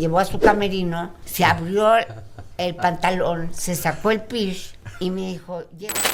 Llevó a su camerino, se abrió el pantalón, se sacó el pish y me dijo,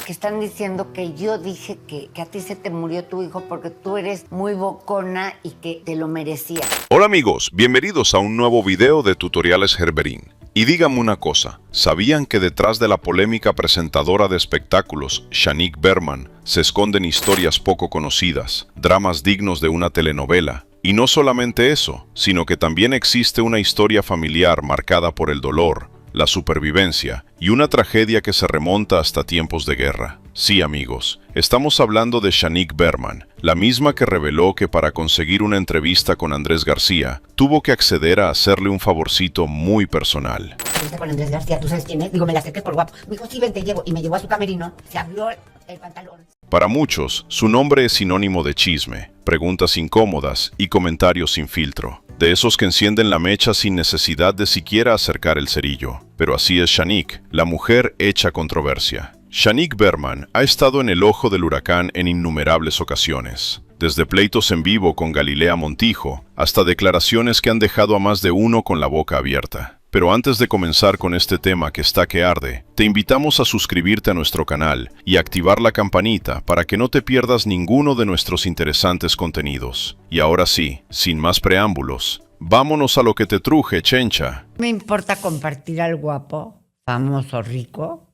que están diciendo que yo dije que a ti se te murió tu hijo porque tú eres muy bocona y que te lo merecía. Hola amigos, bienvenidos a un nuevo video de Tutoriales Herberín. Y díganme una cosa, ¿sabían que detrás de la polémica presentadora de espectáculos, Shanique Berman, se esconden historias poco conocidas, dramas dignos de una telenovela? Y no solamente eso, sino que también existe una historia familiar marcada por el dolor, la supervivencia y una tragedia que se remonta hasta tiempos de guerra. Sí, amigos, estamos hablando de Shanique Berman, la misma que reveló que para conseguir una entrevista con Andrés García, tuvo que acceder a hacerle un favorcito muy personal. Con Andrés García, ¿tú sabes quién es? Digo, me la acerqué por guapo. Me dijo, sí, ven, te llevo. Y me llevó a su camerino, se abrió el pantalón. Para muchos, su nombre es sinónimo de chisme, preguntas incómodas y comentarios sin filtro. De esos que encienden la mecha sin necesidad de siquiera acercar el cerillo. Pero así es Shanique, la mujer hecha controversia. Shanique Berman ha estado en el ojo del huracán en innumerables ocasiones. Desde pleitos en vivo con Galilea Montijo, hasta declaraciones que han dejado a más de uno con la boca abierta. Pero antes de comenzar con este tema que está que arde, te invitamos a suscribirte a nuestro canal y activar la campanita para que no te pierdas ninguno de nuestros interesantes contenidos. Y ahora sí, sin más preámbulos, vámonos a lo que te truje, chencha. Me importa compartir al guapo, famoso, rico,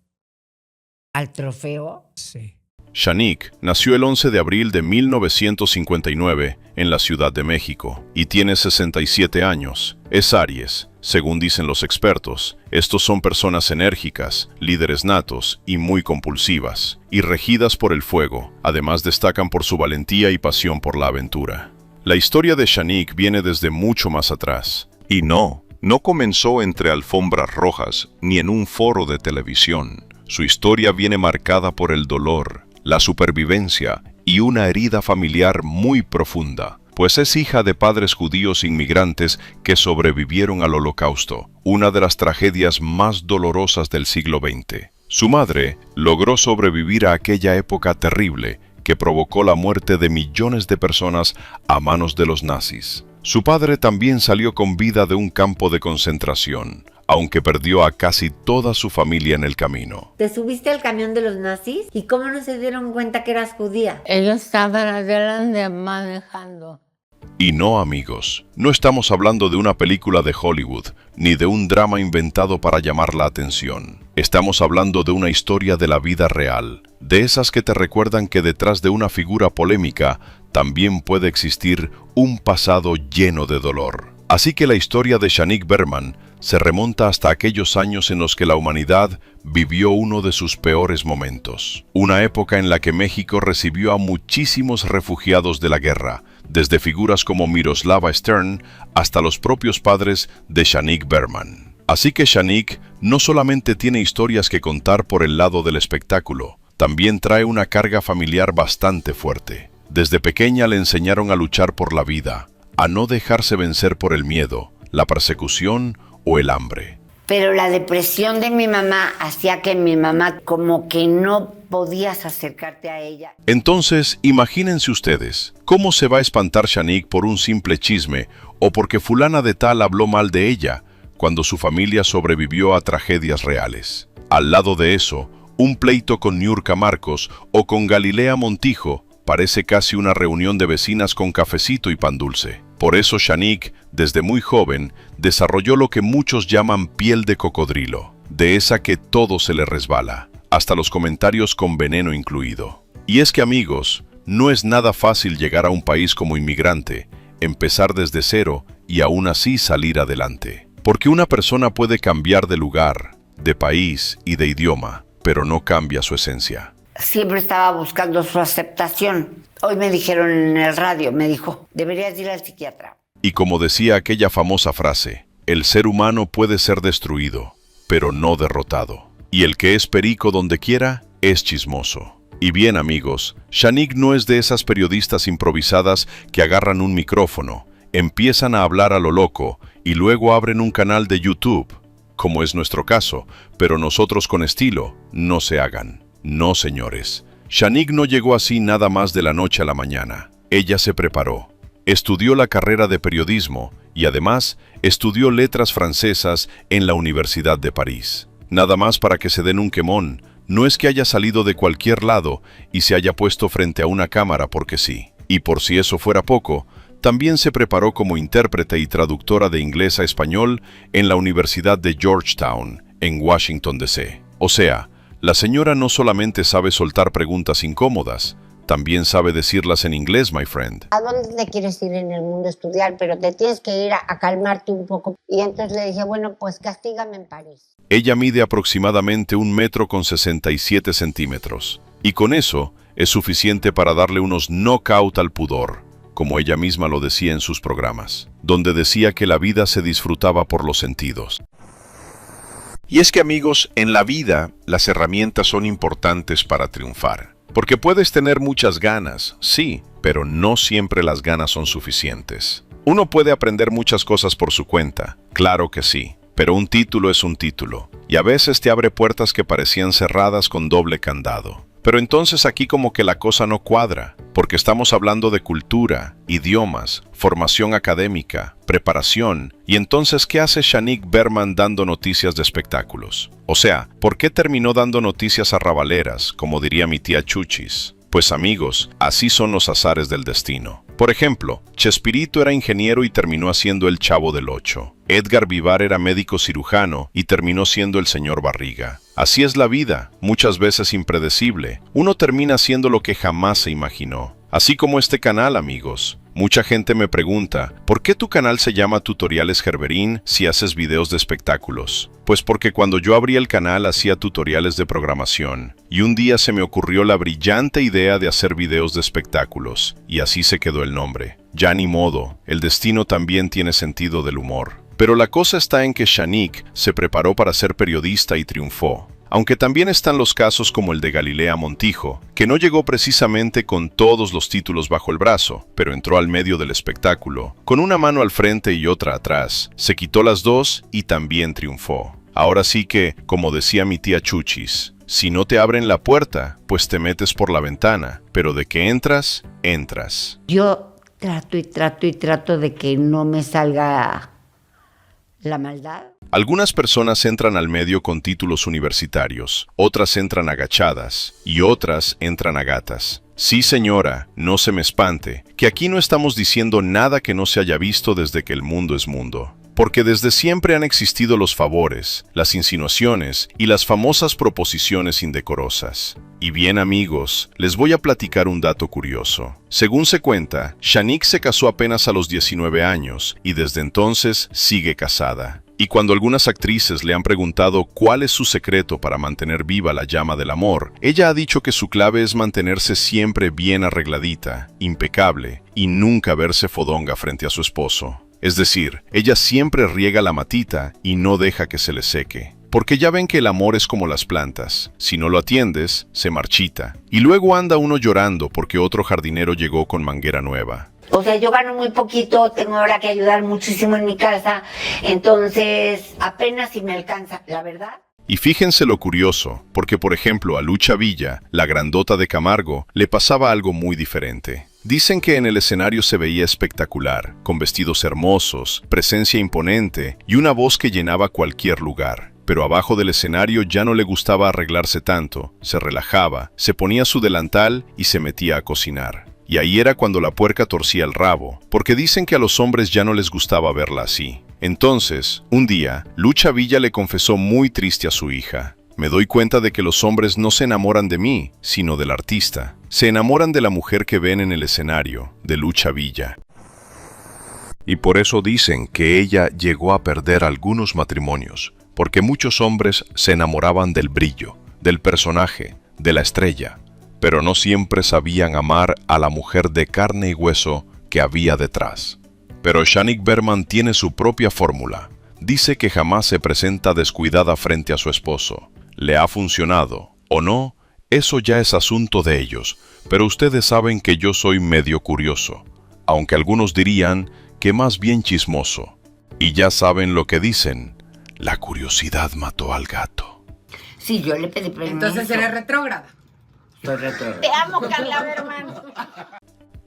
al trofeo. Sí. Shanique nació el 11 de abril de 1959 en la Ciudad de México y tiene 67 años. Es Aries. Según dicen los expertos, estos son personas enérgicas, líderes natos y muy compulsivas, y regidas por el fuego. Además destacan por su valentía y pasión por la aventura. La historia de Shanique viene desde mucho más atrás. Y no comenzó entre alfombras rojas ni en un foro de televisión. Su historia viene marcada por el dolor, la supervivencia y una herida familiar muy profunda, pues es hija de padres judíos inmigrantes que sobrevivieron al Holocausto, una de las tragedias más dolorosas del siglo XX. Su madre logró sobrevivir a aquella época terrible que provocó la muerte de millones de personas a manos de los nazis. Su padre también salió con vida de un campo de concentración, aunque perdió a casi toda su familia en el camino. ¿Te subiste al camión de los nazis? ¿Y cómo no se dieron cuenta que eras judía? Ellos estaban adelante manejando. Y no, amigos, no estamos hablando de una película de Hollywood, ni de un drama inventado para llamar la atención. Estamos hablando de una historia de la vida real, de esas que te recuerdan que detrás de una figura polémica también puede existir un pasado lleno de dolor. Así que la historia de Shanique Berman se remonta hasta aquellos años en los que la humanidad vivió uno de sus peores momentos. Una época en la que México recibió a muchísimos refugiados de la guerra, desde figuras como Miroslava Stern hasta los propios padres de Shanique Berman. Así que Shanique no solamente tiene historias que contar por el lado del espectáculo, también trae una carga familiar bastante fuerte. Desde pequeña le enseñaron a luchar por la vida, a no dejarse vencer por el miedo, la persecución o el hambre. Pero la depresión de mi mamá hacía que mi mamá como que no podías acercarte a ella. Entonces, imagínense ustedes, ¿cómo se va a espantar Shanique por un simple chisme o porque fulana de tal habló mal de ella cuando su familia sobrevivió a tragedias reales? Al lado de eso, un pleito con Niurka Marcos o con Galilea Montijo parece casi una reunión de vecinas con cafecito y pan dulce. Por eso Shanique, desde muy joven, desarrolló lo que muchos llaman piel de cocodrilo, de esa que todo se le resbala, hasta los comentarios con veneno incluido. Y es que, amigos, no es nada fácil llegar a un país como inmigrante, empezar desde cero y aún así salir adelante. Porque una persona puede cambiar de lugar, de país y de idioma, pero no cambia su esencia. Siempre estaba buscando su aceptación. Hoy me dijeron en el radio, me dijo, deberías ir al psiquiatra. Y como decía aquella famosa frase, el ser humano puede ser destruido, pero no derrotado. Y el que es perico donde quiera, es chismoso. Y bien, amigos, Shanique no es de esas periodistas improvisadas que agarran un micrófono, empiezan a hablar a lo loco y luego abren un canal de YouTube, como es nuestro caso, pero nosotros con estilo, no se hagan. No, señores. Shanique no llegó así nada más de la noche a la mañana. Ella se preparó, estudió la carrera de periodismo y además estudió letras francesas en la Universidad de París. Nada más para que se den un quemón, no es que haya salido de cualquier lado y se haya puesto frente a una cámara porque sí. Y por si eso fuera poco, también se preparó como intérprete y traductora de inglés a español en la Universidad de Georgetown, en Washington, D.C. O sea, la señora no solamente sabe soltar preguntas incómodas, también sabe decirlas en inglés, my friend. ¿A dónde te quieres ir en el mundo a estudiar? Pero te tienes que ir a calmarte un poco. Y entonces le dije, bueno, pues castígame en París. Ella mide aproximadamente 1,67 m, y con eso es suficiente para darle unos knockout al pudor, como ella misma lo decía en sus programas, donde decía que la vida se disfrutaba por los sentidos. Y es que, amigos, en la vida las herramientas son importantes para triunfar. Porque puedes tener muchas ganas, sí, pero no siempre las ganas son suficientes. Uno puede aprender muchas cosas por su cuenta, claro que sí, pero un título es un título, y a veces te abre puertas que parecían cerradas con doble candado. Pero entonces aquí como que la cosa no cuadra, porque estamos hablando de cultura, idiomas, formación académica, preparación, y entonces ¿qué hace Shanique Berman dando noticias de espectáculos? O sea, ¿por qué terminó dando noticias arrabaleras, como diría mi tía Chuchis? Pues amigos, así son los azares del destino. Por ejemplo, Chespirito era ingeniero y terminó haciendo El Chavo del Ocho. Edgar Vivar era médico cirujano y terminó siendo el señor Barriga. Así es la vida, muchas veces impredecible. Uno termina haciendo lo que jamás se imaginó. Así como este canal, amigos. Mucha gente me pregunta, ¿por qué tu canal se llama Tutoriales Gerberín si haces videos de espectáculos? Pues porque cuando yo abrí el canal hacía tutoriales de programación, y un día se me ocurrió la brillante idea de hacer videos de espectáculos, y así se quedó el nombre. Ya ni modo, el destino también tiene sentido del humor. Pero la cosa está en que Shanique se preparó para ser periodista y triunfó. Aunque también están los casos como el de Galilea Montijo, que no llegó precisamente con todos los títulos bajo el brazo, pero entró al medio del espectáculo, con una mano al frente y otra atrás, se quitó las dos y también triunfó. Ahora sí que, como decía mi tía Chuchis, si no te abren la puerta, pues te metes por la ventana, pero de que entras, entras. Yo trato de que no me salga la maldad. Algunas personas entran al medio con títulos universitarios, otras entran agachadas y otras entran a gatas. Sí, señora, no se me espante, que aquí no estamos diciendo nada que no se haya visto desde que el mundo es mundo. Porque desde siempre han existido los favores, las insinuaciones y las famosas proposiciones indecorosas. Y bien, amigos, les voy a platicar un dato curioso. Según se cuenta, Shanique se casó apenas a los 19 años y desde entonces sigue casada. Y cuando algunas actrices le han preguntado cuál es su secreto para mantener viva la llama del amor, ella ha dicho que su clave es mantenerse siempre bien arregladita, impecable y nunca verse fodonga frente a su esposo. Es decir, ella siempre riega la matita y no deja que se le seque. Porque ya ven que el amor es como las plantas. Si no lo atiendes, se marchita. Y luego anda uno llorando porque otro jardinero llegó con manguera nueva. O sea, yo gano muy poquito, tengo ahora que ayudar muchísimo en mi casa, entonces apenas si me alcanza, la verdad. Y fíjense lo curioso, porque por ejemplo a Lucha Villa, la grandota de Camargo, le pasaba algo muy diferente. Dicen que en el escenario se veía espectacular, con vestidos hermosos, presencia imponente y una voz que llenaba cualquier lugar. Pero abajo del escenario ya no le gustaba arreglarse tanto, se relajaba, se ponía su delantal y se metía a cocinar. Y ahí era cuando la puerca torcía el rabo, porque dicen que a los hombres ya no les gustaba verla así. Entonces, un día, Lucha Villa le confesó muy triste a su hija: me doy cuenta de que los hombres no se enamoran de mí, sino del artista. Se enamoran de la mujer que ven en el escenario, de Lucha Villa. Y por eso dicen que ella llegó a perder algunos matrimonios, porque muchos hombres se enamoraban del brillo, del personaje, de la estrella, pero no siempre sabían amar a la mujer de carne y hueso que había detrás. Pero Shanique Berman tiene su propia fórmula. Dice que jamás se presenta descuidada frente a su esposo. ¿Le ha funcionado o no? Eso ya es asunto de ellos, pero ustedes saben que yo soy medio curioso, aunque algunos dirían que más bien chismoso. Y ya saben lo que dicen: la curiosidad mató al gato. Sí, yo le pedí permiso. Entonces eres retrógrada. Soy retrógrada. Te amo, Carla Berman.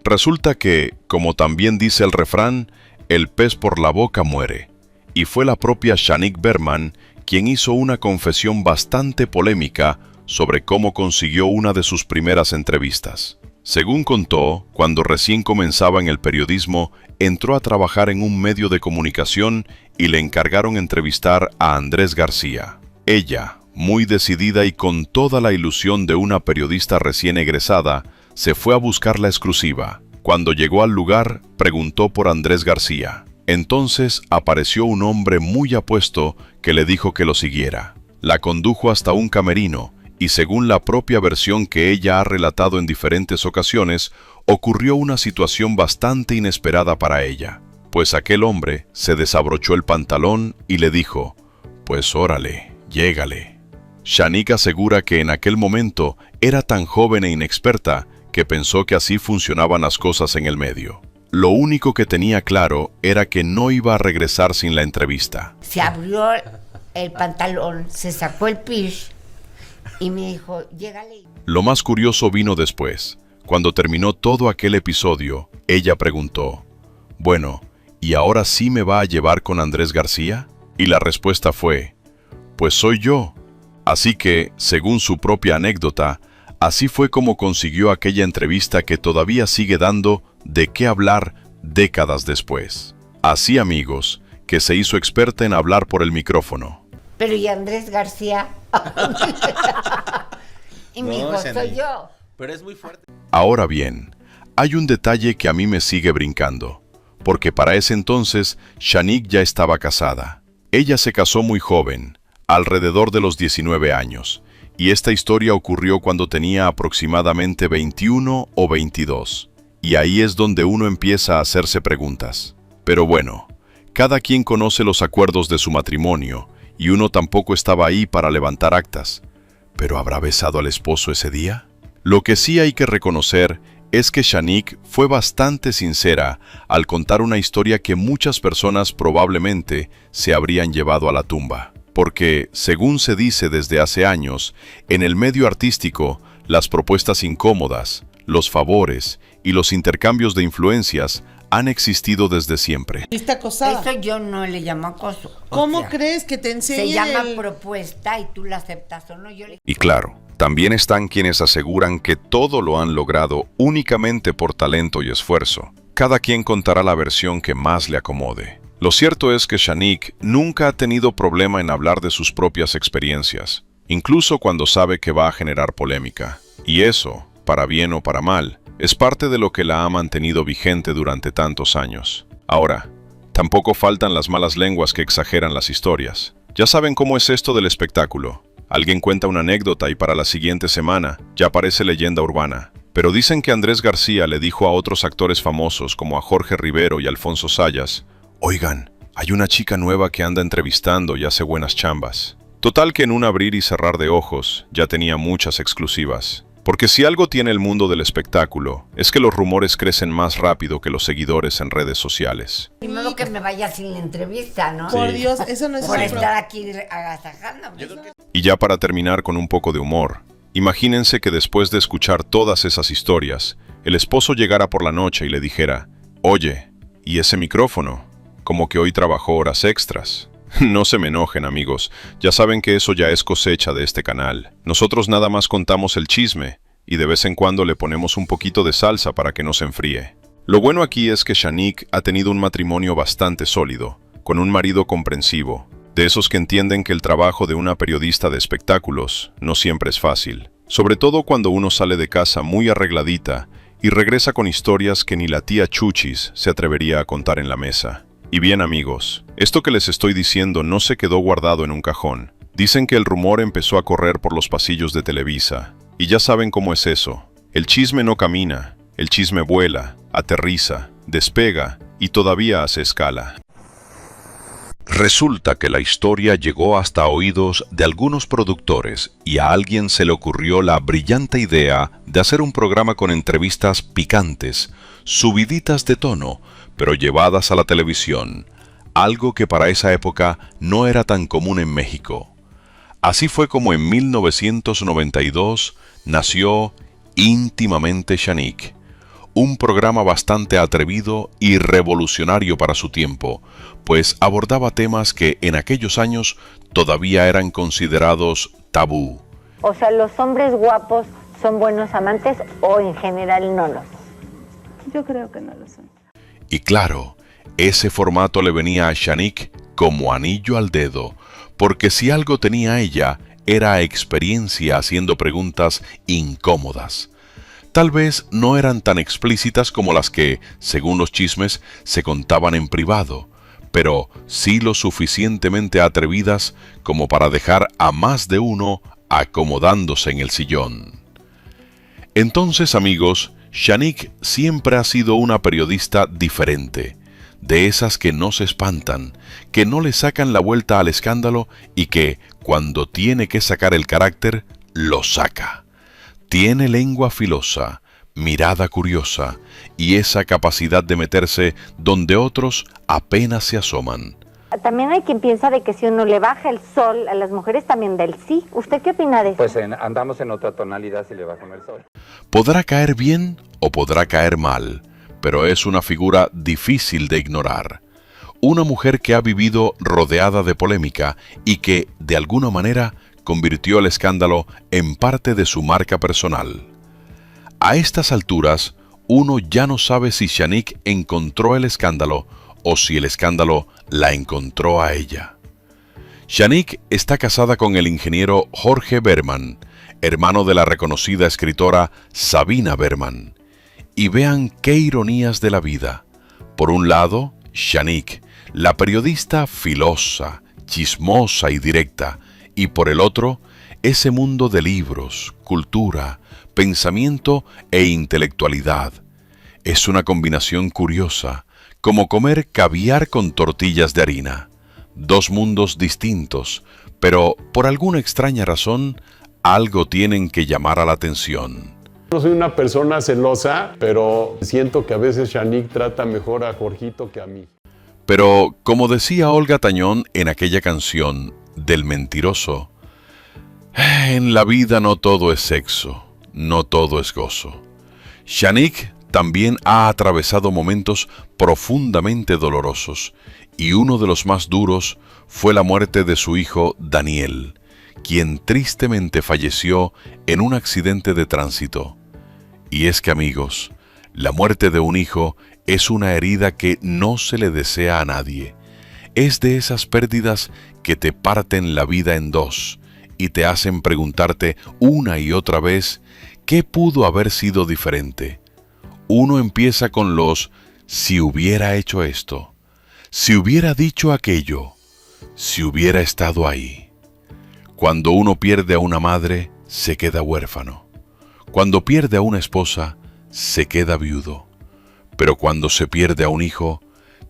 Resulta que, como también dice el refrán, el pez por la boca muere. Y fue la propia Shanique Berman quien hizo una confesión bastante polémica sobre cómo consiguió una de sus primeras entrevistas. Según contó, cuando recién comenzaba en el periodismo, entró a trabajar en un medio de comunicación y le encargaron entrevistar a Andrés García. Ella, muy decidida y con toda la ilusión de una periodista recién egresada, se fue a buscar la exclusiva. Cuando llegó al lugar, preguntó por Andrés García. Entonces apareció un hombre muy apuesto que le dijo que lo siguiera. La condujo hasta un camerino y, según la propia versión que ella ha relatado en diferentes ocasiones, ocurrió una situación bastante inesperada para ella, pues aquel hombre se desabrochó el pantalón y le dijo: «Pues órale, llégale». Shanique asegura que en aquel momento era tan joven e inexperta que pensó que así funcionaban las cosas en el medio. Lo único que tenía claro era que no iba a regresar sin la entrevista. Se abrió el pantalón, se sacó el pish y me dijo: «Llégale». Lo más curioso vino después. Cuando terminó todo aquel episodio, ella preguntó: «Bueno, ¿y ahora sí me va a llevar con Andrés García?». Y la respuesta fue: «Pues soy yo». Así que, según su propia anécdota, así fue como consiguió aquella entrevista que todavía sigue dando de qué hablar décadas después. Así, amigos, que se hizo experta en hablar por el micrófono. Pero ¿y Andrés García? Y me dijo: «Soy yo». Pero es muy fuerte. Ahora bien, hay un detalle que a mí me sigue brincando, porque para ese entonces Shanique ya estaba casada. Ella se casó muy joven, alrededor de los 19 años, y esta historia ocurrió cuando tenía aproximadamente 21 o 22. Y ahí es donde uno empieza a hacerse preguntas. Pero bueno, cada quien conoce los acuerdos de su matrimonio, y uno tampoco estaba ahí para levantar actas. ¿Pero habrá besado al esposo ese día? Lo que sí hay que reconocer es que Shanique fue bastante sincera al contar una historia que muchas personas probablemente se habrían llevado a la tumba. Porque, según se dice desde hace años, en el medio artístico, las propuestas incómodas, los favores y los intercambios de influencias han existido desde siempre. ¿Viste acosada? Eso yo no le llamo acoso. ¿Cómo crees que te enseñen? Se llama propuesta y tú la aceptas o no. Y claro, también están quienes aseguran que todo lo han logrado únicamente por talento y esfuerzo. Cada quien contará la versión que más le acomode. Lo cierto es que Shanique nunca ha tenido problema en hablar de sus propias experiencias, incluso cuando sabe que va a generar polémica. Y eso, para bien o para mal, es parte de lo que la ha mantenido vigente durante tantos años. Ahora, tampoco faltan las malas lenguas que exageran las historias. Ya saben cómo es esto del espectáculo. Alguien cuenta una anécdota y para la siguiente semana ya parece leyenda urbana. Pero dicen que Andrés García le dijo a otros actores famosos como a Jorge Rivero y Alfonso Sayas: «Oigan, hay una chica nueva que anda entrevistando y hace buenas chambas». Total que en un abrir y cerrar de ojos ya tenía muchas exclusivas. Porque si algo tiene el mundo del espectáculo, es que los rumores crecen más rápido que los seguidores en redes sociales. Primero que me vaya sin la entrevista, ¿no? Por Dios, eso no es Por cierto. estar aquí agasajándome. Y ya para terminar con un poco de humor, imagínense que después de escuchar todas esas historias, el esposo llegara por la noche y le dijera: «Oye, ¿y ese micrófono? Como que hoy trabajó horas extras». No se me enojen, amigos, ya saben que eso ya es cosecha de este canal. Nosotros nada más contamos el chisme y de vez en cuando le ponemos un poquito de salsa para que no se enfríe. Lo bueno aquí es que Shanique ha tenido un matrimonio bastante sólido, con un marido comprensivo, de esos que entienden que el trabajo de una periodista de espectáculos no siempre es fácil, sobre todo cuando uno sale de casa muy arregladita y regresa con historias que ni la tía Chuchis se atrevería a contar en la mesa. Y bien, amigos, esto que les estoy diciendo no se quedó guardado en un cajón. Dicen que el rumor empezó a correr por los pasillos de Televisa. Y ya saben cómo es eso. El chisme no camina, el chisme vuela, aterriza, despega y todavía hace escala. Resulta que la historia llegó hasta oídos de algunos productores y a alguien se le ocurrió la brillante idea de hacer un programa con entrevistas picantes, subiditas de tono, pero llevadas a la televisión, algo que para esa época no era tan común en México. Así fue como en 1992 nació Íntimamente Shanique, un programa bastante atrevido y revolucionario para su tiempo, pues abordaba temas que en aquellos años todavía eran considerados tabú. O sea, ¿los hombres guapos son buenos amantes o en general no lo son? Yo creo que no lo son. Y claro, ese formato le venía a Shanique como anillo al dedo, porque si algo tenía ella, era experiencia haciendo preguntas incómodas. Tal vez no eran tan explícitas como las que, según los chismes, se contaban en privado, pero sí lo suficientemente atrevidas como para dejar a más de uno acomodándose en el sillón. Entonces, amigos, Shanique siempre ha sido una periodista diferente, de esas que no se espantan, que no le sacan la vuelta al escándalo y que, cuando tiene que sacar el carácter, lo saca. Tiene lengua filosa, mirada curiosa y esa capacidad de meterse donde otros apenas se asoman. También hay quien piensa de que si uno le baja el sol a las mujeres también del sí. ¿Usted qué opina de eso? Pues andamos en otra tonalidad si le bajan el sol. Podrá caer bien o podrá caer mal, pero es una figura difícil de ignorar. Una mujer que ha vivido rodeada de polémica y que, de alguna manera, convirtió el escándalo en parte de su marca personal. A estas alturas, uno ya no sabe si Shanique encontró el escándalo o si el escándalo la encontró a ella. Shanique está casada con el ingeniero Jorge Berman, hermano de la reconocida escritora Sabina Berman. Y vean qué ironías de la vida. Por un lado, Shanique, la periodista filosa, chismosa y directa, y por el otro, ese mundo de libros, cultura, pensamiento e intelectualidad. Es una combinación curiosa, como comer caviar con tortillas de harina. Dos mundos distintos, pero por alguna extraña razón, algo tienen que llamar a la atención. No soy una persona celosa, pero siento que a veces Shanique trata mejor a Jorgito que a mí. Pero, como decía Olga Tañón en aquella canción del mentiroso, en la vida no todo es sexo, no todo es gozo. Shanique también ha atravesado momentos profundamente dolorosos, y uno de los más duros fue la muerte de su hijo Daniel, quien tristemente falleció en un accidente de tránsito. Y es que, amigos, la muerte de un hijo es una herida que no se le desea a nadie. Es de esas pérdidas que te parten la vida en dos y te hacen preguntarte una y otra vez qué pudo haber sido diferente. Uno empieza con los si hubiera hecho esto, si hubiera dicho aquello, si hubiera estado ahí. Cuando uno pierde a una madre, se queda huérfano. Cuando pierde a una esposa, se queda viudo. Pero cuando se pierde a un hijo,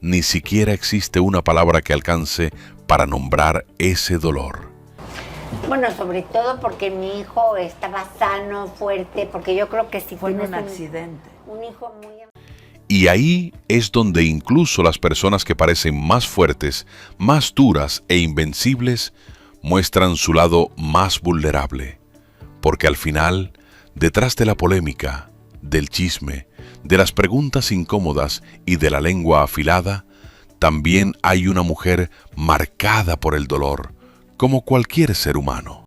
ni siquiera existe una palabra que alcance para nombrar ese dolor. Bueno, sobre todo porque mi hijo estaba sano, fuerte, porque yo creo que si Fue en tienes un accidente. un hijo muy... Y ahí es donde incluso las personas que parecen más fuertes, más duras e invencibles, muestran su lado más vulnerable. Porque al final, detrás de la polémica, del chisme, de las preguntas incómodas y de la lengua afilada, también hay una mujer marcada por el dolor, como cualquier ser humano.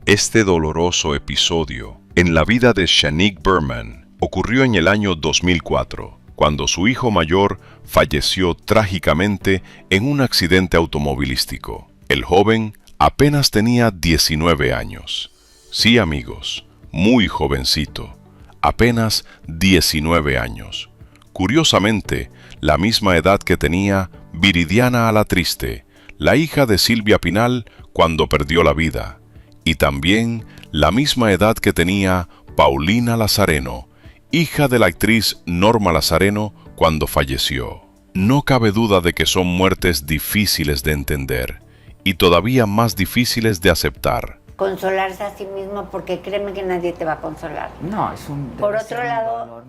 Este doloroso episodio en la vida de Shanique Berman ocurrió en el año 2004, cuando su hijo mayor falleció trágicamente en un accidente automovilístico. El joven apenas tenía 19 años. Sí, amigos, muy jovencito, apenas 19 años. Curiosamente, la misma edad que tenía Viridiana Alatriste, la hija de Silvia Pinal cuando perdió la vida, y también la misma edad que tenía Paulina Lazareno, hija de la actriz Norma Lazareno cuando falleció. No cabe duda de que son muertes difíciles de entender y todavía más difíciles de aceptar. Consolarse a sí mismo, porque créeme que nadie te va a consolar. No, es un... Por debe otro ser un lado- dolor.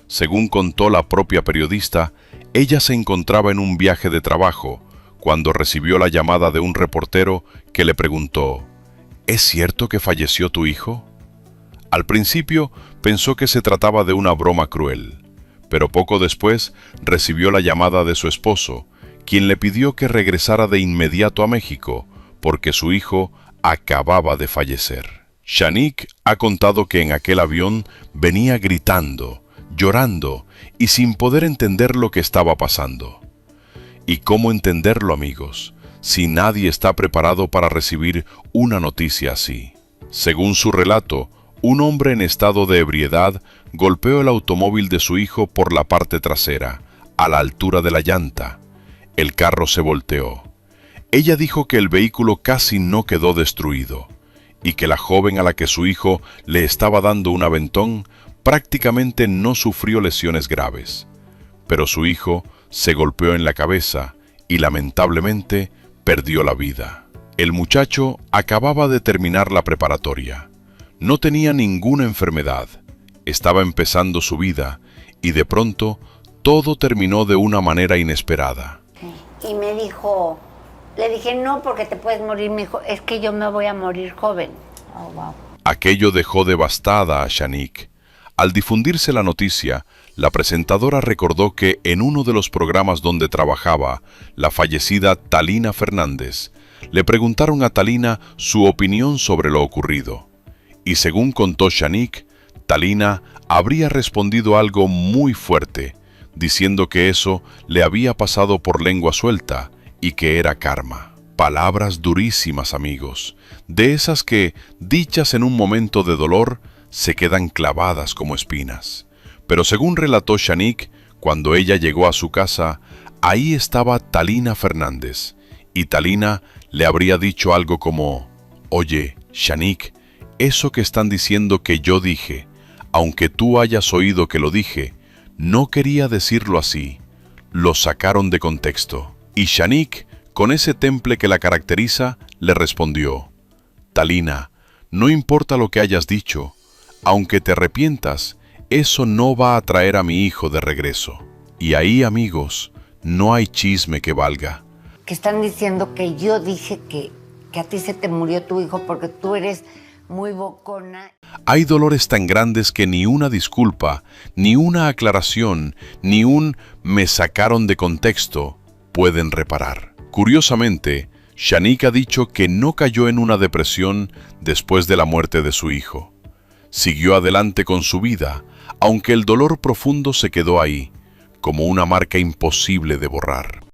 Según contó la propia periodista, ella se encontraba en un viaje de trabajo cuando recibió la llamada de un reportero que le preguntó: ¿Es cierto que falleció tu hijo? Al principio pensó que se trataba de una broma cruel, pero poco después recibió la llamada de su esposo, quien le pidió que regresara de inmediato a México porque su hijo acababa de fallecer. Shanique ha contado que en aquel avión venía gritando, llorando y sin poder entender lo que estaba pasando. ¿Y cómo entenderlo, amigos, si nadie está preparado para recibir una noticia así? Según su relato, un hombre en estado de ebriedad golpeó el automóvil de su hijo por la parte trasera, a la altura de la llanta. El carro se volteó. Ella dijo que el vehículo casi no quedó destruido y que la joven a la que su hijo le estaba dando un aventón prácticamente no sufrió lesiones graves. Pero su hijo se golpeó en la cabeza y lamentablemente perdió la vida. El muchacho acababa de terminar la preparatoria. No tenía ninguna enfermedad. Estaba empezando su vida y de pronto todo terminó de una manera inesperada. Y me dijo, le dije, no, porque te puedes morir. Me dijo, es que yo me voy a morir joven. Oh, wow. Aquello dejó devastada a Shanique. Al difundirse la noticia, la presentadora recordó que en uno de los programas donde trabajaba, la fallecida Talina Fernández, le preguntaron a Talina su opinión sobre lo ocurrido. Y según contó Shanique, Talina habría respondido algo muy fuerte, diciendo que eso le había pasado por lengua suelta y que era karma. Palabras durísimas, amigos, de esas que, dichas en un momento de dolor, se quedan clavadas como espinas. Pero según relató Shanique, cuando ella llegó a su casa, ahí estaba Talina Fernández, y Talina le habría dicho algo como, «Oye, Shanique, eso que están diciendo que yo dije, aunque tú hayas oído que lo dije, no quería decirlo así, lo sacaron de contexto». Y Shanique, con ese temple que la caracteriza, le respondió, «Talina, no importa lo que hayas dicho, aunque te arrepientas, eso no va a traer a mi hijo de regreso». Y ahí, amigos, no hay chisme que valga. Que están diciendo que yo dije que a ti se te murió tu hijo porque tú eres muy bocona. Hay dolores tan grandes que ni una disculpa, ni una aclaración, ni un «me sacaron de contexto» pueden reparar. Curiosamente, Shanique ha dicho que no cayó en una depresión después de la muerte de su hijo. Siguió adelante con su vida, aunque el dolor profundo se quedó ahí, como una marca imposible de borrar.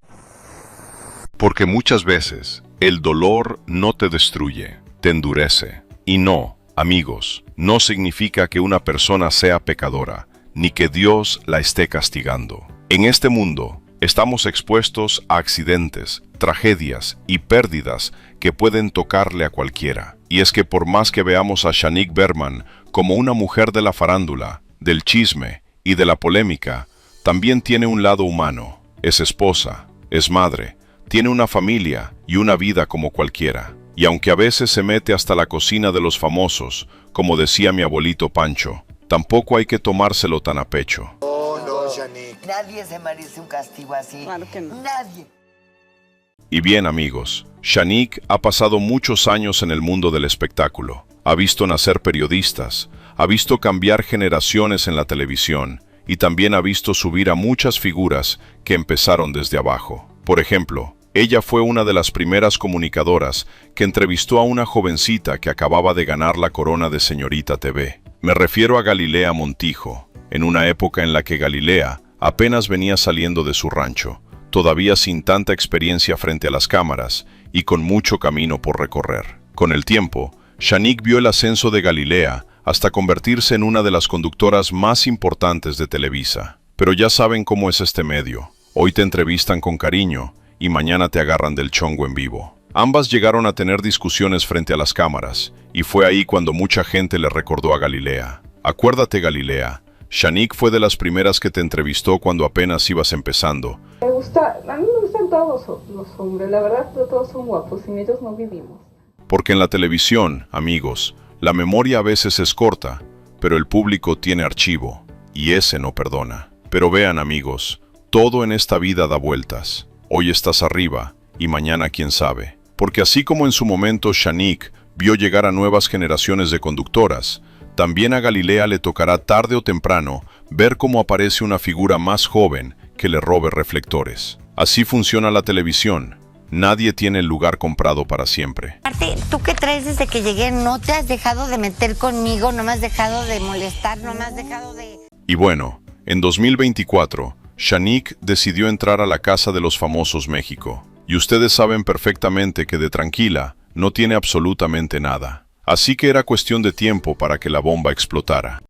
Porque muchas veces el dolor no te destruye, te endurece. Y no, amigos, no significa que una persona sea pecadora, ni que Dios la esté castigando. En este mundo, estamos expuestos a accidentes, tragedias y pérdidas que pueden tocarle a cualquiera. Y es que por más que veamos a Shanique Berman como una mujer de la farándula, del chisme y de la polémica, también tiene un lado humano. Es esposa, es madre, tiene una familia y una vida como cualquiera. Y aunque a veces se mete hasta la cocina de los famosos, como decía mi abuelito Pancho, tampoco hay que tomárselo tan a pecho. Shanique. Nadie se merece un castigo así. Claro que no. Nadie. Y bien, amigos, Shanique ha pasado muchos años en el mundo del espectáculo. Ha visto nacer periodistas, ha visto cambiar generaciones en la televisión y también ha visto subir a muchas figuras que empezaron desde abajo. Por ejemplo, ella fue una de las primeras comunicadoras que entrevistó a una jovencita que acababa de ganar la corona de Señorita TV. Me refiero a Galilea Montijo, en una época en la que Galilea apenas venía saliendo de su rancho, todavía sin tanta experiencia frente a las cámaras y con mucho camino por recorrer. Con el tiempo, Shanique vio el ascenso de Galilea hasta convertirse en una de las conductoras más importantes de Televisa. Pero ya saben cómo es este medio. Hoy te entrevistan con cariño y mañana te agarran del chongo en vivo. Ambas llegaron a tener discusiones frente a las cámaras, y fue ahí cuando mucha gente le recordó a Galilea. Acuérdate, Galilea, Shanique fue de las primeras que te entrevistó cuando apenas ibas empezando. A mí me gustan todos los hombres, la verdad todos son guapos, sin ellos no vivimos. Porque en la televisión, amigos, la memoria a veces es corta, pero el público tiene archivo, y ese no perdona. Pero vean, amigos, todo en esta vida da vueltas. Hoy estás arriba, y mañana quién sabe. Porque así como en su momento Shanique vio llegar a nuevas generaciones de conductoras, también a Galilea le tocará tarde o temprano ver cómo aparece una figura más joven que le robe reflectores. Así funciona la televisión. Nadie tiene el lugar comprado para siempre. Aparte, ¿tú qué traes desde que llegué? No te has dejado de meter conmigo, no me has dejado de molestar, no me has dejado de... Y bueno, en 2024, Shanique decidió entrar a la Casa de los Famosos México. Y ustedes saben perfectamente que de tranquila no tiene absolutamente nada. Así que era cuestión de tiempo para que la bomba explotara.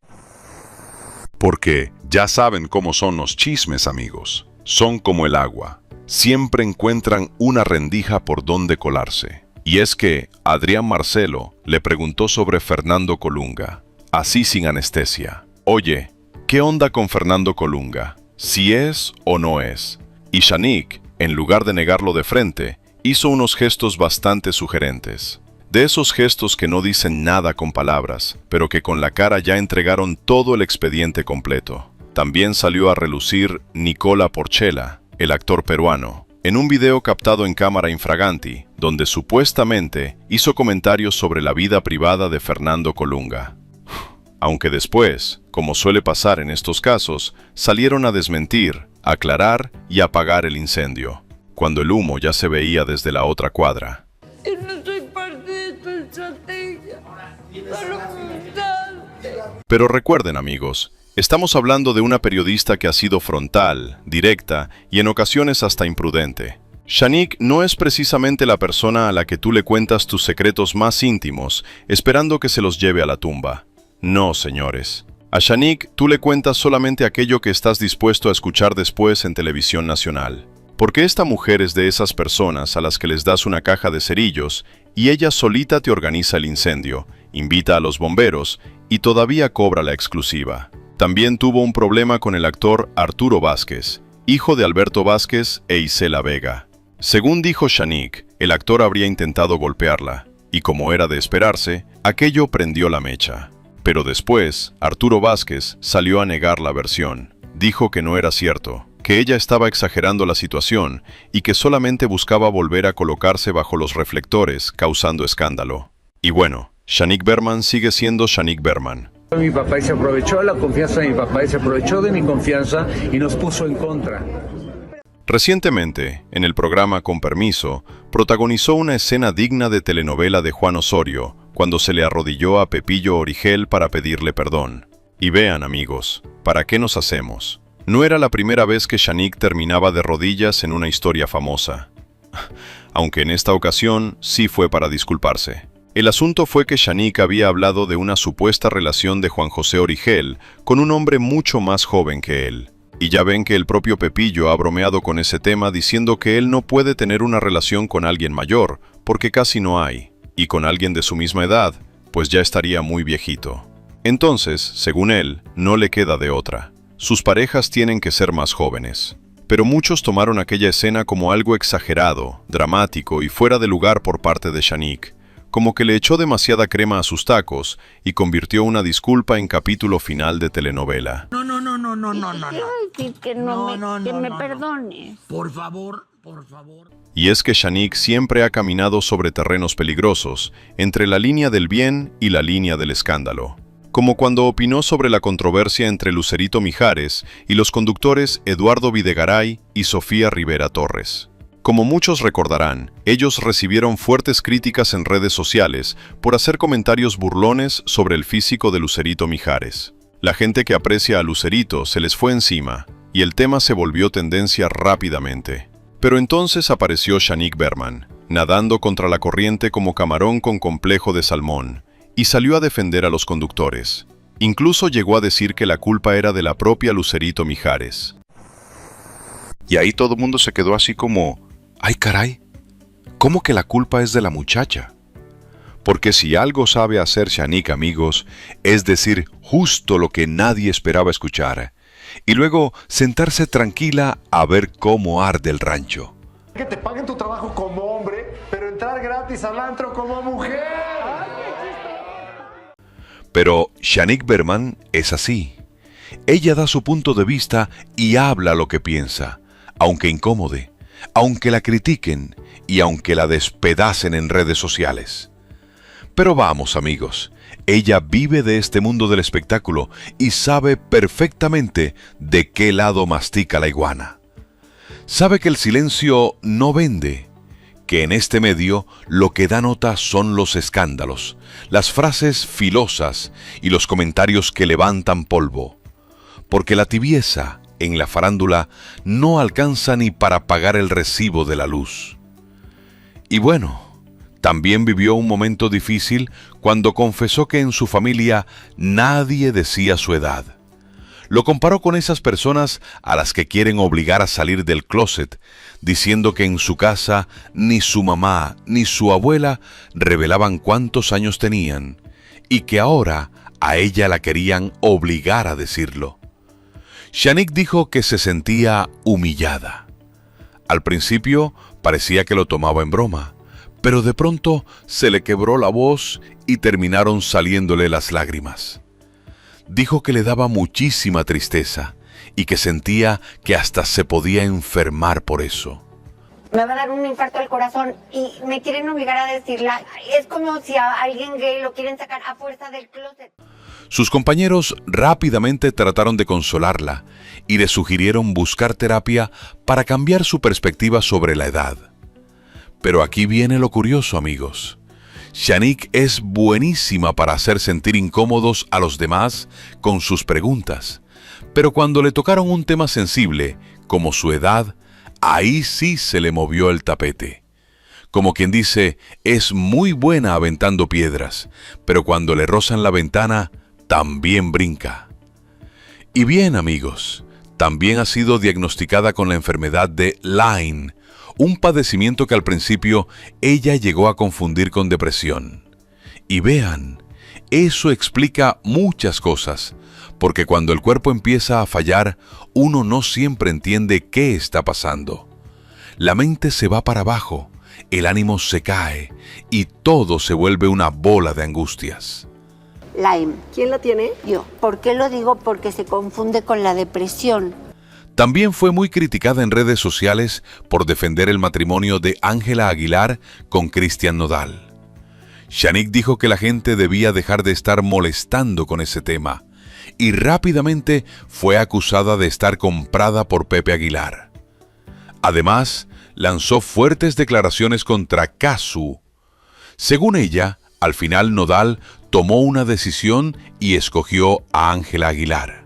Porque ya saben cómo son los chismes, amigos. Son como el agua. Siempre encuentran una rendija por donde colarse. Y es que Adrián Marcelo le preguntó sobre Fernando Colunga, así sin anestesia. Oye, ¿qué onda con Fernando Colunga? ¿Si es o no es? Y Shanique, en lugar de negarlo de frente, hizo unos gestos bastante sugerentes. De esos gestos que no dicen nada con palabras, pero que con la cara ya entregaron todo el expediente completo. También salió a relucir Nicola Porchela, el actor peruano, en un video captado en cámara infraganti, donde supuestamente hizo comentarios sobre la vida privada de Fernando Colunga. Aunque después, como suele pasar en estos casos, salieron a desmentir, aclarar y apagar el incendio, cuando el humo ya se veía desde la otra cuadra. Yo no soy parte de tu estrategia. Solo me gustaste. Pero recuerden, amigos, estamos hablando de una periodista que ha sido frontal, directa y en ocasiones hasta imprudente. Shanique no es precisamente la persona a la que tú le cuentas tus secretos más íntimos, esperando que se los lleve a la tumba. No, señores. A Shanique tú le cuentas solamente aquello que estás dispuesto a escuchar después en televisión nacional. Porque esta mujer es de esas personas a las que les das una caja de cerillos y ella solita te organiza el incendio, invita a los bomberos y todavía cobra la exclusiva. También tuvo un problema con el actor Arturo Vázquez, hijo de Alberto Vázquez e Isela Vega. Según dijo Shanique, el actor habría intentado golpearla, y como era de esperarse, aquello prendió la mecha. Pero después, Arturo Vázquez salió a negar la versión. Dijo que no era cierto, que ella estaba exagerando la situación y que solamente buscaba volver a colocarse bajo los reflectores, causando escándalo. Y bueno, Shanique Berman sigue siendo Shanique Berman. Mi papá y se aprovechó de la confianza de mi papá y se aprovechó de mi confianza y nos puso en contra. Recientemente, en el programa Con Permiso, protagonizó una escena digna de telenovela de Juan Osorio, cuando se le arrodilló a Pepillo Origel para pedirle perdón. Y vean, amigos, ¿para qué nos hacemos? No era la primera vez que Shanique terminaba de rodillas en una historia famosa. Aunque en esta ocasión sí fue para disculparse. El asunto fue que Shanique había hablado de una supuesta relación de Juan José Origel con un hombre mucho más joven que él. Y ya ven que el propio Pepillo ha bromeado con ese tema diciendo que él no puede tener una relación con alguien mayor, porque casi no hay, y con alguien de su misma edad, pues ya estaría muy viejito. Entonces, según él, no le queda de otra. Sus parejas tienen que ser más jóvenes. Pero muchos tomaron aquella escena como algo exagerado, dramático y fuera de lugar por parte de Shanique, como que le echó demasiada crema a sus tacos y convirtió una disculpa en capítulo final de telenovela. No. Quiero decir que me perdones. Por favor. Y es que Shanique siempre ha caminado sobre terrenos peligrosos, entre la línea del bien y la línea del escándalo. Como cuando opinó sobre la controversia entre Lucerito Mijares y los conductores Eduardo Videgaray y Sofía Rivera Torres. Como muchos recordarán, ellos recibieron fuertes críticas en redes sociales por hacer comentarios burlones sobre el físico de Lucerito Mijares. La gente que aprecia a Lucerito se les fue encima, y el tema se volvió tendencia rápidamente. Pero entonces apareció Shanique Berman, nadando contra la corriente como camarón con complejo de salmón, y salió a defender a los conductores. Incluso llegó a decir que la culpa era de la propia Lucerito Mijares. Y ahí todo el mundo se quedó así como, ¡ay caray! ¿Cómo que la culpa es de la muchacha? Porque si algo sabe hacer Shanique, amigos, es decir justo lo que nadie esperaba escuchar, y luego sentarse tranquila a ver cómo arde el rancho. Que te paguen tu trabajo como hombre, pero entrar gratis al antro como mujer. Pero Shanique Berman es así. Ella da su punto de vista y habla lo que piensa, aunque incómode, aunque la critiquen y aunque la despedacen en redes sociales. Pero vamos, amigos, Ella vive de este mundo del espectáculo y sabe perfectamente de qué lado mastica la iguana. Sabe que el silencio no vende, que en este medio lo que da nota son los escándalos, las frases filosas y los comentarios que levantan polvo, porque la tibieza en la farándula no alcanza ni para pagar el recibo de la luz. Y bueno, también vivió un momento difícil cuando confesó que en su familia nadie decía su edad. Lo comparó con esas personas a las que quieren obligar a salir del closet, diciendo que en su casa ni su mamá ni su abuela revelaban cuántos años tenían, y que ahora a ella la querían obligar a decirlo. Shanique dijo que se sentía humillada. Al principio parecía que lo tomaba en broma, pero de pronto se le quebró la voz y terminaron saliéndole las lágrimas. Dijo que le daba muchísima tristeza y que sentía que hasta se podía enfermar por eso. Me va a dar un infarto al corazón y me quieren obligar a decirla. Es como si a alguien gay lo quieren sacar a fuerza del closet. Sus compañeros rápidamente trataron de consolarla y le sugirieron buscar terapia para cambiar su perspectiva sobre la edad. Pero aquí viene lo curioso, amigos. Shanique es buenísima para hacer sentir incómodos a los demás con sus preguntas, pero cuando le tocaron un tema sensible, como su edad, ahí sí se le movió el tapete. Como quien dice, es muy buena aventando piedras, pero cuando le rozan la ventana, también brinca. Y bien, amigos, también ha sido diagnosticada con la enfermedad de Lyme, un padecimiento que al principio ella llegó a confundir con depresión. Y vean, eso explica muchas cosas, porque cuando el cuerpo empieza a fallar, uno no siempre entiende qué está pasando. La mente se va para abajo, el ánimo se cae y todo se vuelve una bola de angustias. Lyme. ¿Quién la tiene? Yo. ¿Por qué lo digo? Porque se confunde con la depresión. También fue muy criticada en redes sociales por defender el matrimonio de Ángela Aguilar con Cristian Nodal. Shanique dijo que la gente debía dejar de estar molestando con ese tema y rápidamente fue acusada de estar comprada por Pepe Aguilar. Además, lanzó fuertes declaraciones contra Casu. Según ella, al final Nodal tomó una decisión y escogió a Ángela Aguilar.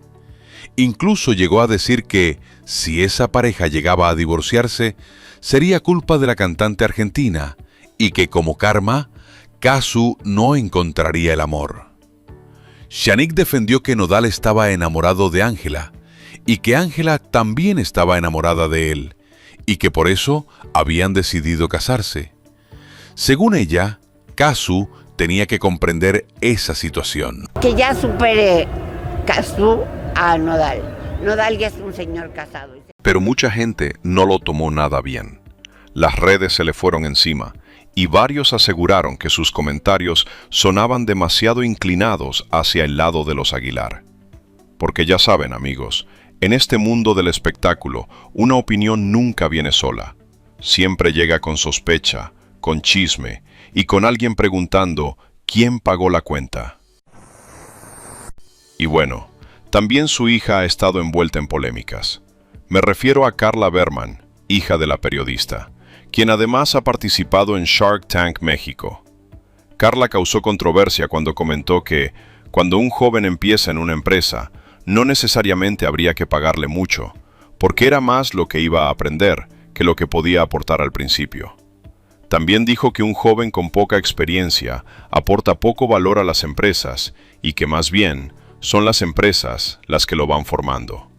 Incluso llegó a decir que, si esa pareja llegaba a divorciarse, sería culpa de la cantante argentina y que como karma, Casu no encontraría el amor. Shanique defendió que Nodal estaba enamorado de Ángela y que Ángela también estaba enamorada de él y que por eso habían decidido casarse. Según ella, Casu tenía que comprender esa situación. Que ya supere Casu a Nodal. Nodal ya es un señor casado. Pero mucha gente no lo tomó nada bien. Las redes se le fueron encima y varios aseguraron que sus comentarios sonaban demasiado inclinados hacia el lado de los Aguilar. Porque ya saben, amigos, en este mundo del espectáculo, una opinión nunca viene sola. Siempre llega con sospecha, con chisme y con alguien preguntando quién pagó la cuenta. Y bueno, también su hija ha estado envuelta en polémicas. Me refiero a Carla Berman, hija de la periodista, quien además ha participado en Shark Tank México. Carla causó controversia cuando comentó que, cuando un joven empieza en una empresa, no necesariamente habría que pagarle mucho, porque era más lo que iba a aprender que lo que podía aportar al principio. También dijo que un joven con poca experiencia aporta poco valor a las empresas y que más bien son las empresas las que lo van formando.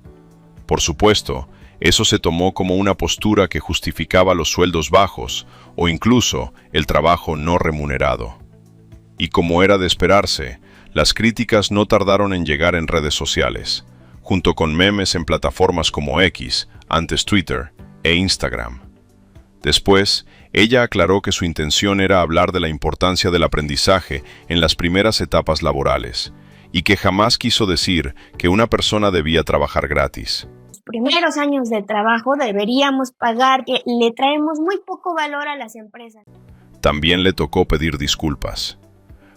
Por supuesto, eso se tomó como una postura que justificaba los sueldos bajos o incluso el trabajo no remunerado. Y como era de esperarse, las críticas no tardaron en llegar en redes sociales, junto con memes en plataformas como X, antes Twitter, e Instagram. Después, ella aclaró que su intención era hablar de la importancia del aprendizaje en las primeras etapas laborales, y que jamás quiso decir que una persona debía trabajar gratis. Los primeros años de trabajo deberíamos pagar, que le traemos muy poco valor a las empresas. También le tocó pedir disculpas.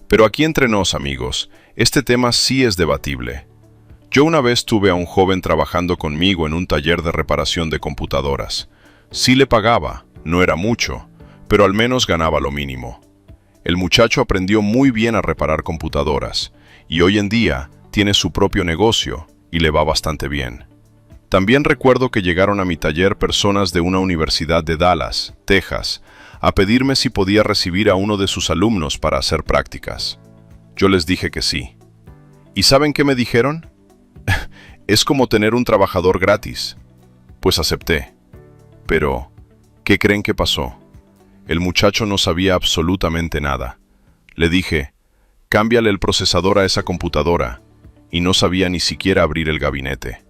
Pero aquí entre nos, amigos, este tema sí es debatible. Yo una vez tuve a un joven trabajando conmigo en un taller de reparación de computadoras. Sí le pagaba, no era mucho, pero al menos ganaba lo mínimo. El muchacho aprendió muy bien a reparar computadoras y hoy en día tiene su propio negocio y le va bastante bien. También recuerdo que llegaron a mi taller personas de una universidad de Dallas, Texas, a pedirme si podía recibir a uno de sus alumnos para hacer prácticas. Yo les dije que sí. ¿Y saben qué me dijeron? Es como tener un trabajador gratis. Pues acepté. Pero, ¿qué creen que pasó? El muchacho no sabía absolutamente nada. Le dije, cámbiale el procesador a esa computadora, y no sabía ni siquiera abrir el gabinete.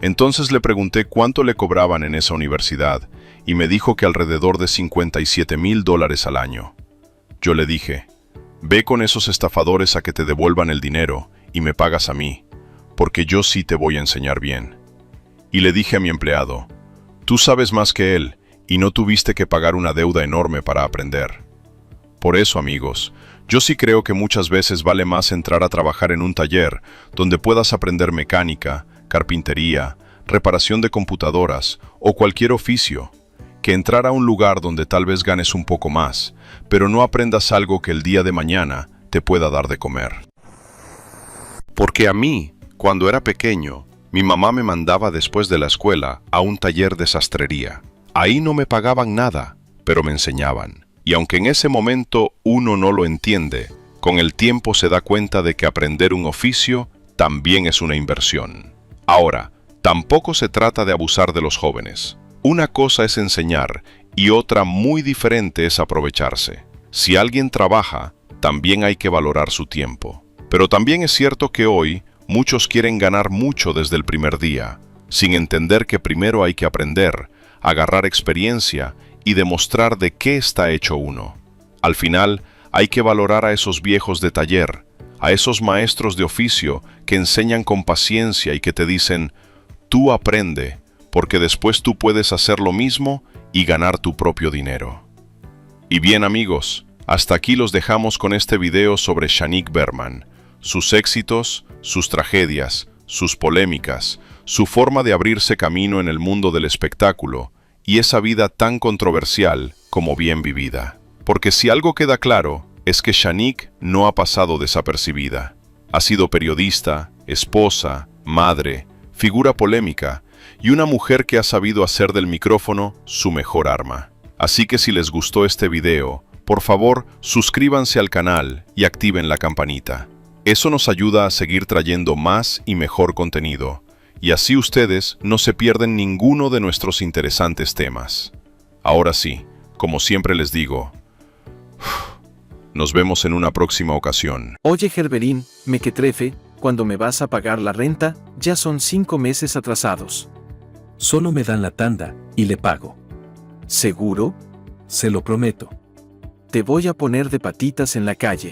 Entonces le pregunté cuánto le cobraban en esa universidad, y me dijo que alrededor de $57,000 al año. Yo le dije, ve con esos estafadores a que te devuelvan el dinero, y me pagas a mí, porque yo sí te voy a enseñar bien. Y le dije a mi empleado, tú sabes más que él, y no tuviste que pagar una deuda enorme para aprender. Por eso, amigos, yo sí creo que muchas veces vale más entrar a trabajar en un taller donde puedas aprender mecánica, carpintería, reparación de computadoras o cualquier oficio, que entrar a un lugar donde tal vez ganes un poco más, pero no aprendas algo que el día de mañana te pueda dar de comer. Porque a mí, cuando era pequeño, mi mamá me mandaba después de la escuela a un taller de sastrería. Ahí no me pagaban nada, pero me enseñaban. Y aunque en ese momento uno no lo entiende, con el tiempo se da cuenta de que aprender un oficio también es una inversión. Ahora, tampoco se trata de abusar de los jóvenes. Una cosa es enseñar y otra muy diferente es aprovecharse. Si alguien trabaja, también hay que valorar su tiempo. Pero también es cierto que hoy muchos quieren ganar mucho desde el primer día, sin entender que primero hay que aprender, agarrar experiencia y demostrar de qué está hecho uno. Al final, hay que valorar a esos viejos de taller, a esos maestros de oficio que enseñan con paciencia y que te dicen, tú aprende, porque después tú puedes hacer lo mismo y ganar tu propio dinero. Y bien, amigos, hasta aquí los dejamos con este video sobre Shanique Berman, sus éxitos, sus tragedias, sus polémicas, su forma de abrirse camino en el mundo del espectáculo y esa vida tan controversial como bien vivida. Porque si algo queda claro, es que Shanique no ha pasado desapercibida. Ha sido periodista, esposa, madre, figura polémica y una mujer que ha sabido hacer del micrófono su mejor arma. Así que si les gustó este video, por favor, suscríbanse al canal y activen la campanita. Eso nos ayuda a seguir trayendo más y mejor contenido, y así ustedes no se pierden ninguno de nuestros interesantes temas. Ahora sí, como siempre les digo, nos vemos en una próxima ocasión. Oye, Gerberín, mequetrefe, cuando me vas a pagar la renta, ya son 5 meses atrasados. Solo me dan la tanda, y le pago. ¿Seguro? Se lo prometo. Te voy a poner de patitas en la calle.